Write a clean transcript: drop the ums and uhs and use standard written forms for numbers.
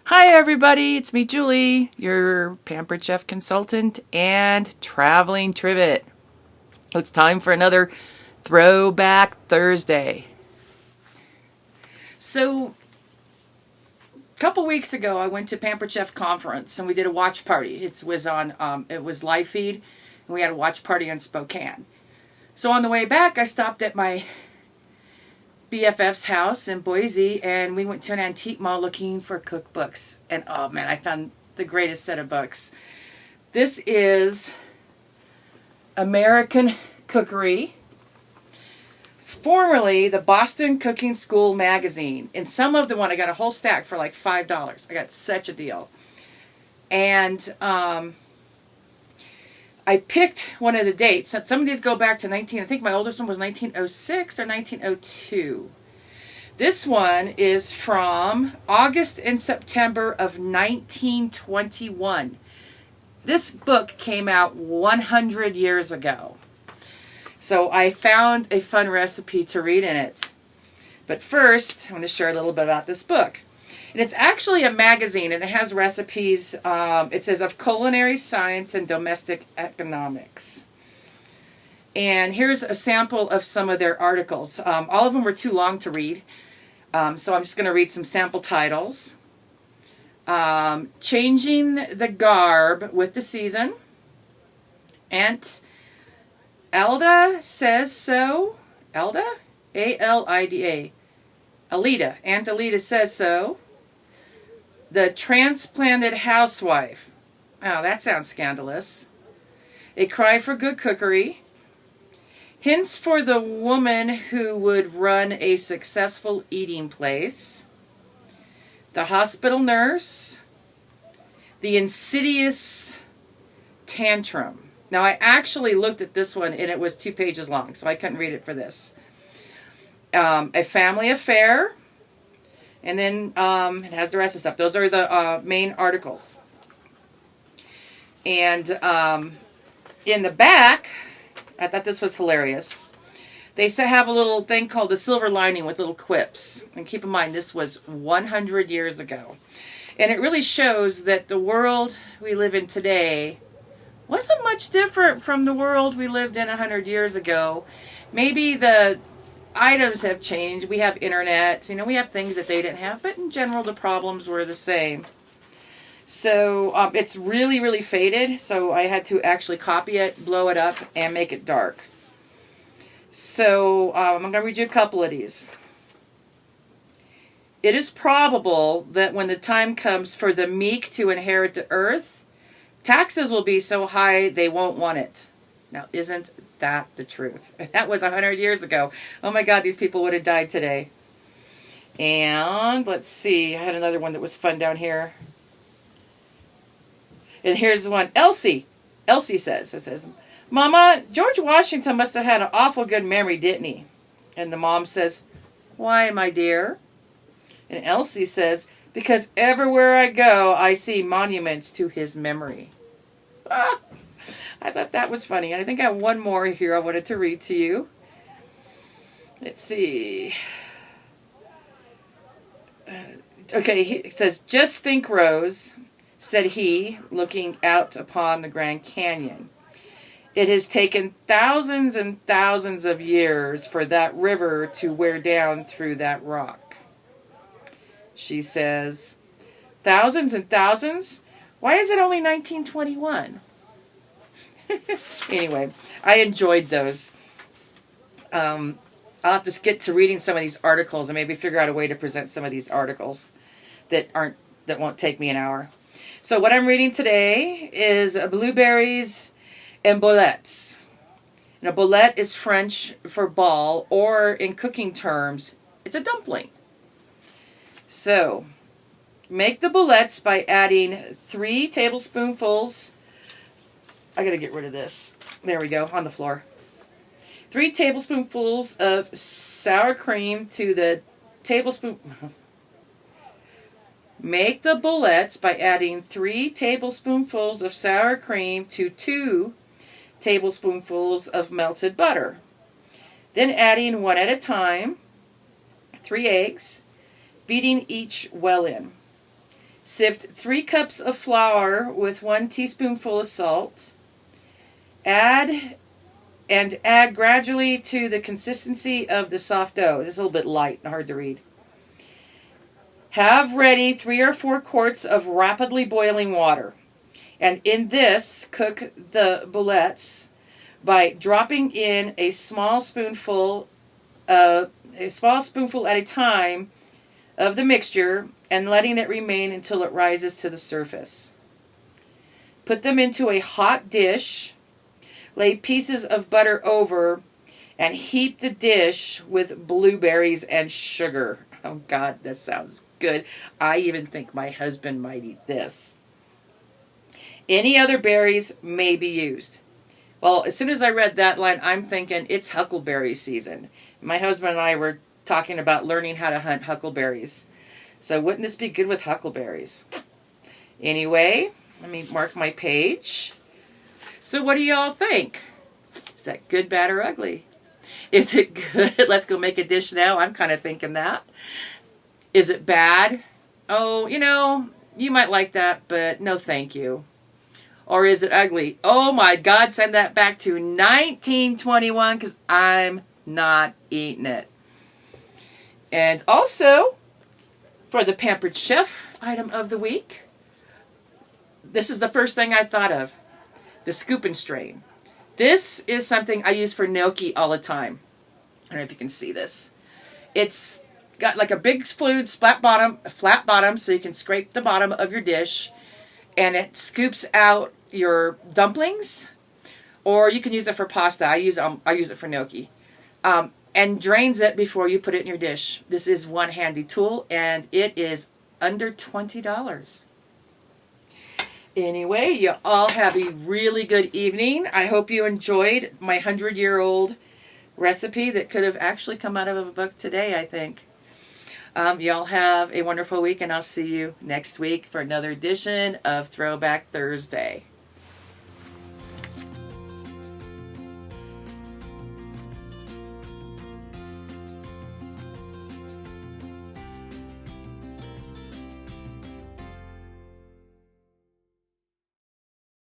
Hi everybody, it's me Julie, your Pampered Chef consultant and traveling trivet. It's time for another Throwback Thursday. So, a couple weeks ago I went to Pampered Chef conference and we did a watch party. It was live feed and we had a watch party in Spokane. So on the way back I stopped at my BFF's house in Boise, and we went to an antique mall looking for cookbooks. And oh man, I found the greatest set of books. This is American Cookery, formerly the Boston Cooking School magazine. And some of them, I got a whole stack for like $5. I got such a deal. And I picked one of the dates. Some of these go back to I think my oldest one was 1906 or 1902. This one is from August and September of 1921. This book came out 100 years ago. So I found a fun recipe to read in it. But first, I want to share a little bit about this book. And it's actually a magazine, and it has recipes. It says of culinary science and domestic economics. And here's a sample of some of their articles. All of them were too long to read, so I'm just going to read some sample titles. Changing the Garb with the Season. Aunt Alida Says So. Alida? A-L-I-D-A. Alida. Aunt Alida Says So. The Transplanted Housewife. Oh, that sounds scandalous. A Cry for Good Cookery. Hints for the Woman Who Would Run a Successful Eating Place. The Hospital Nurse. The Insidious Tantrum. Now, I actually looked at this one, and it was 2 pages long, so I couldn't read it for this. A Family Affair. And then it has the rest of stuff. Those are the main articles. And in the back, I thought this was hilarious. They have a little thing called the silver lining with little quips. And keep in mind, this was 100 years ago. And it really shows that the world we live in today wasn't much different from the world we lived in 100 years ago. Maybe the items have changed. We have internet. We have things that they didn't have. But in general, the problems were the same. So it's really, really faded. So I had to actually copy it, blow it up, and make it dark. So I'm going to read you a couple of these. It is probable that when the time comes for the meek to inherit the earth, taxes will be so high they won't want it. Now, isn't that the truth? That was 100 years ago. Oh my God, these people would have died today. And let's see, I had another one that was fun down here. And here's one. Elsie says, Mama, George Washington must have had an awful good memory, didn't he? And the mom says, why, my dear? And Elsie says, because everywhere I go, I see monuments to his memory. Ah, I thought that was funny. And I think I have one more here I wanted to read to you. Let's see. Okay, it says, just think, Rose, said he, looking out upon the Grand Canyon. It has taken thousands and thousands of years for that river to wear down through that rock. She says, thousands and thousands? Why is it only 1921? Anyway, I enjoyed those. I'll have to get to reading some of these articles and maybe figure out a way to present some of these articles that won't take me an hour. So what I'm reading today is Blueberries and Boulettes. And a boulette is French for ball, or in cooking terms, it's a dumpling. So, make the boulettes by adding 3 tablespoonfuls. I gotta get rid of this. There we go, on the floor. 3 tablespoonfuls of sour cream to the tablespoon. Make the boulettes by adding 3 tablespoonfuls of sour cream to 2 tablespoonfuls of melted butter. Then adding one at a time, 3 eggs, beating each well in. Sift 3 cups of flour with 1 teaspoonful of salt. Add gradually to the consistency of the soft dough. It's a little bit light and hard to read. Have ready 3 or 4 quarts of rapidly boiling water. And in this, cook the boulettes by dropping in a small spoonful at a time of the mixture and letting it remain until it rises to the surface. Put them into a hot dish, lay pieces of butter over, and heap the dish with blueberries and sugar. Oh God, that sounds good. I even think my husband might eat this. Any other berries may be used. Well, as soon as I read that line, I'm thinking it's huckleberry season. My husband and I were talking about learning how to hunt huckleberries. So wouldn't this be good with huckleberries? Anyway, let me mark my page. So what do y'all think? Is that good, bad, or ugly? Is it good? Let's go make a dish now. I'm kind of thinking that. Is it bad? Oh, you might like that, but no thank you. Or is it ugly? Oh my God, send that back to 1921 because I'm not eating it. And also, for the Pampered Chef item of the week, this is the first thing I thought of. The Scoop and Strain. This is something I use for gnocchi all the time. I don't know if you can see this. It's got like a big fluted flat bottom so you can scrape the bottom of your dish, and it scoops out your dumplings, or you can use it for pasta. I use it for gnocchi, and drains it before you put it in your dish. This is one handy tool, and it is under $20. Anyway, you all have a really good evening. I hope you enjoyed my 100-year-old recipe that could have actually come out of a book today, I think. Y'all have a wonderful week, and I'll see you next week for another edition of Throwback Thursday.